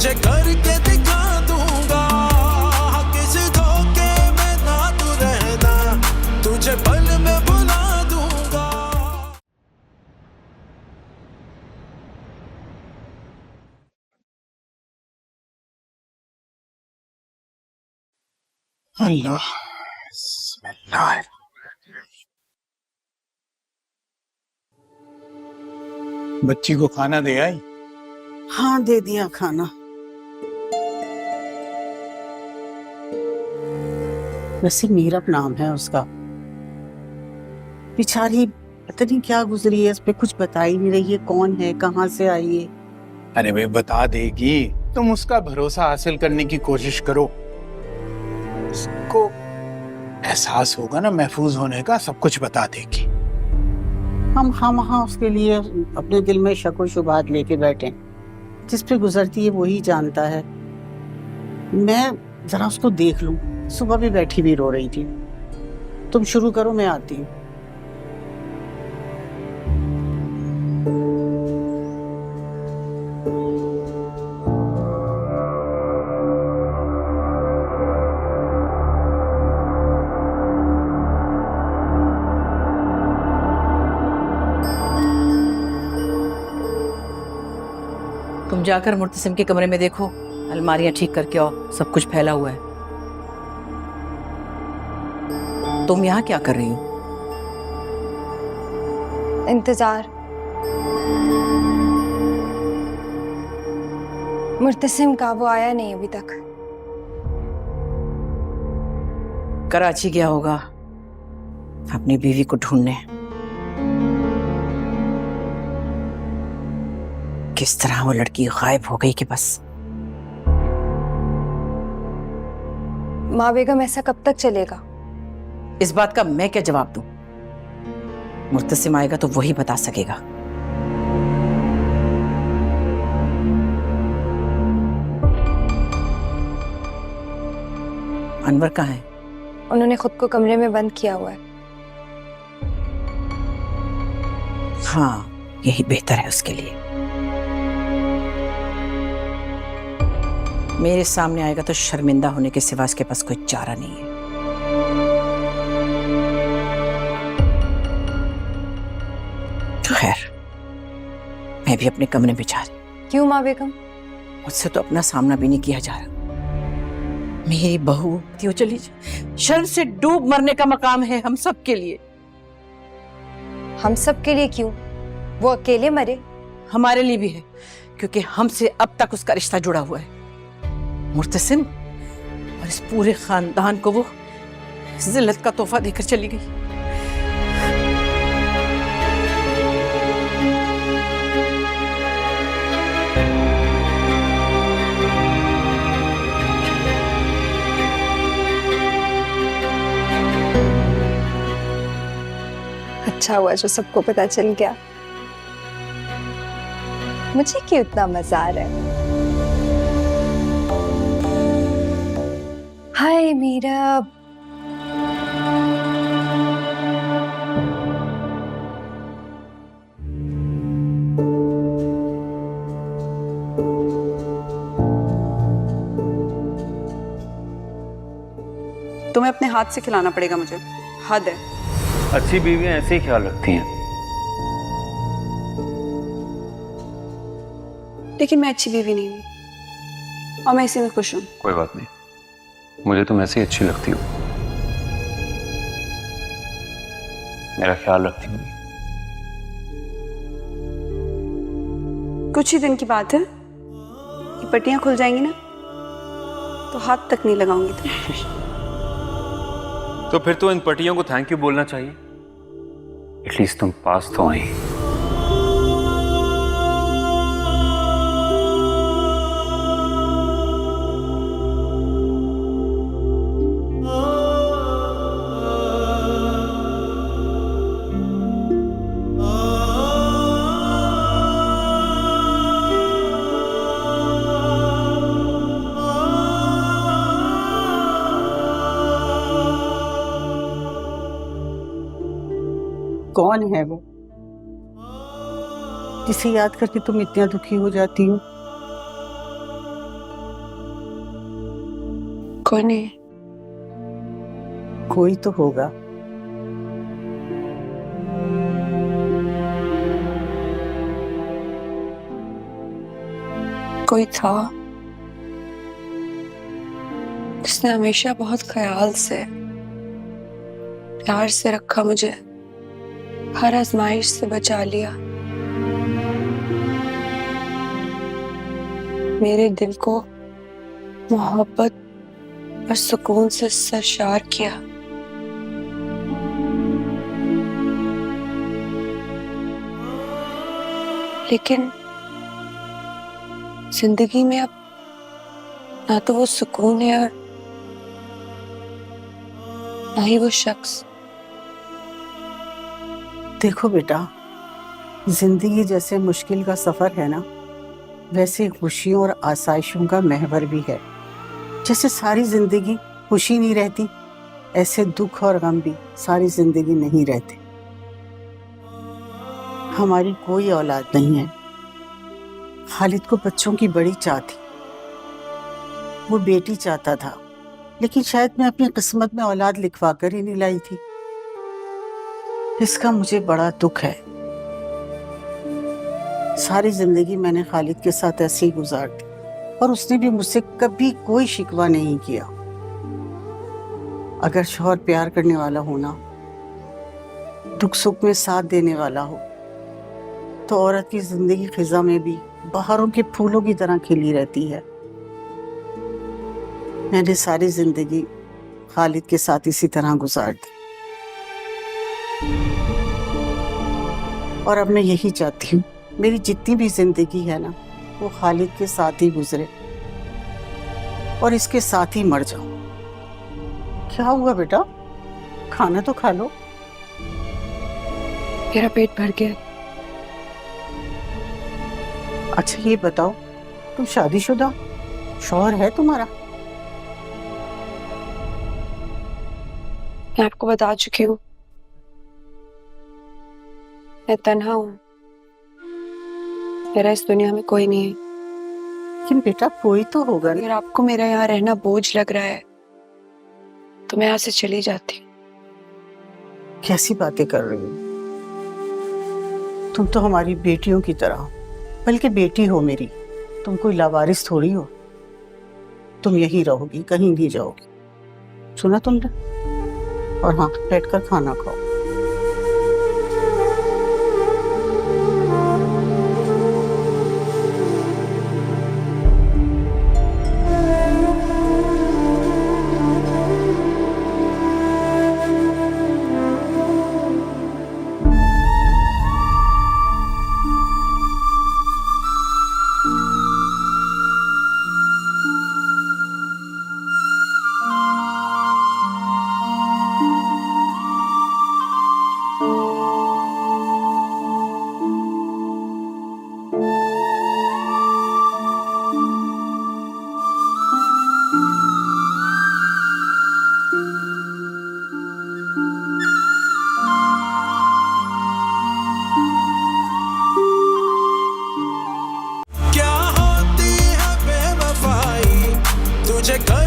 तुझे करके दिखा दूंगा, किसी धोखे में ना तू रहना, तुझे पल में भुला दूंगा। अल्लाह, बच्ची को खाना दे आई? हाँ, दे दिया खाना। वैसे मीरब नाम है उसका। बेचारी पता नहीं क्या गुजरी है, इस पे कुछ बता ही नहीं रही है, कौन है, कहाँ से आई है। अरे भाई बता देगी, तुम उसका भरोसा हासिल करने की कोशिश करो। उसको एहसास होगा ना महफूज होने का, सब कुछ बता देगी। हम वहाँ उसके लिए अपने दिल में शक व शुबहात लेके बैठे हैं। जिस पे गुजरती है वही जानता है। मैं जरा उसको देख लूं, सुबह भी बैठी भी रो रही थी। तुम शुरू करो, मैं आती हूँ। तुम जाकर मुर्तसिम के कमरे में देखो, अलमारियां ठीक करके आओ, सब कुछ फैला हुआ है। तुम यहाँ क्या कर रही हो? इंतजार। मुर्तसिम का वो आया नहीं अभी तक। कराची गया होगा अपनी बीवी को ढूंढने। किस तरह वो लड़की गायब हो गई कि बस। माँ बेगम, ऐसा कब तक चलेगा? इस बात का मैं क्या जवाब दूं? मुर्तसिम आएगा तो वही बता सकेगा। अनवर कहाँ है? उन्होंने खुद को कमरे में बंद किया हुआ है। हाँ, यही बेहतर है उसके लिए। मेरे सामने आएगा तो शर्मिंदा होने के सिवा इसके पास कोई चारा नहीं है। खैर, मैं भी अपने कमरे में जा रही। क्यों माँ बेगम? मुझसे तो अपना सामना भी नहीं किया जा रहा। मेरी बहू थी, वो चली जाए। शर्म से डूब मरने का मकाम है हम सब के लिए। हम सब के लिए क्यों? वो अकेले मरे? हमारे लिए भी है, क्योंकि हमसे अब तक उसका रिश्ता जुड़ा हुआ है। मुर्तसिम और इस पूरे खानदान को वो जिल्लत का तोहफा देकर चली गई। अच्छा हुआ जो सबको पता चल गया। मुझे क्यों इतना मजा आ रहा है। हाय मीरब। तुम्हें अपने हाथ से खिलाना पड़ेगा मुझे, हद है। अच्छी बीवियां ऐसे ही ख्याल रखती हैं। लेकिन मैं अच्छी बीवी नहीं हूँ और मैं इसी में खुश हूँ। कोई बात नहीं, मुझे तुम ऐसे ही अच्छी लगती हो। मेरा ख्याल रखती होगी। कुछ ही दिन की बात है, ये पट्टियां खुल जाएंगी ना तो हाथ तक नहीं लगाऊंगी तुम। तो फिर तो इन पट्टियों को थैंक यू बोलना चाहिए। एटलीस्ट तुम पास तो आई। कौन है वो जिसे याद करके तुम इतना दुखी हो जाती हो? कोई नहीं। कोई तो होगा। कोई था जिसने हमेशा बहुत ख्याल से प्यार से रखा मुझे, हर आजमाइश से बचा लिया, मेरे दिल को मोहब्बत और सुकून से सरशार किया। लेकिन जिंदगी में अब ना तो वो सुकून है और ना ही वो शख्स। देखो बेटा, जिंदगी जैसे मुश्किल का सफर है ना, वैसे खुशियों और आसाइशों का महवर भी है। जैसे सारी जिंदगी खुशी नहीं रहती, ऐसे दुख और गम भी सारी जिंदगी नहीं रहते। हमारी कोई औलाद नहीं है। खालिद को बच्चों की बड़ी चाह थी, वो बेटी चाहता था, लेकिन शायद मैं अपनी किस्मत में औलाद लिखवा कर ही नहीं लाई थी। इसका मुझे बड़ा दुख है। सारी जिंदगी मैंने खालिद के साथ ऐसे ही गुजार दी और उसने भी मुझसे कभी कोई शिकवा नहीं किया। अगर शौहर प्यार करने वाला होना, दुख सुख में साथ देने वाला हो, तो औरत की जिंदगी खिजा में भी बहारों के फूलों की तरह खिली रहती है। मैंने सारी जिंदगी खालिद के साथ इसी तरह गुजार दी और अब मैं यही चाहती हूँ, मेरी जितनी भी जिंदगी है ना, वो खालिद के साथ ही गुजरे और इसके साथ ही मर जाऊं। क्या हुआ बेटा, खाना तो खा लो। मेरा पेट भर गया। अच्छा ये बताओ, तुम शादीशुदा, शौहर है तुम्हारा? मैं आपको बता चुकी हूँ, मैं तन्हा हूँ, मेरा इस दुनिया में कोई नहीं है। लेकिन बेटा कोई तो होगा ना। अगर आपको मेरा यहाँ रहना बोझ लग रहा है तो मैं यहाँ से चली जाती हूँ। कैसी बातें कर रही हो? तुम तो हमारी बेटियों की तरह हो, बल्कि बेटी हो मेरी। तुम कोई लावारिस थोड़ी हो। तुम यहीं रहोगी, कहीं नहीं जाओगी। सुना तुमने? और हाँ, बैठकर खाना खाओ। क्या होती है बेवफाई, तुझे कर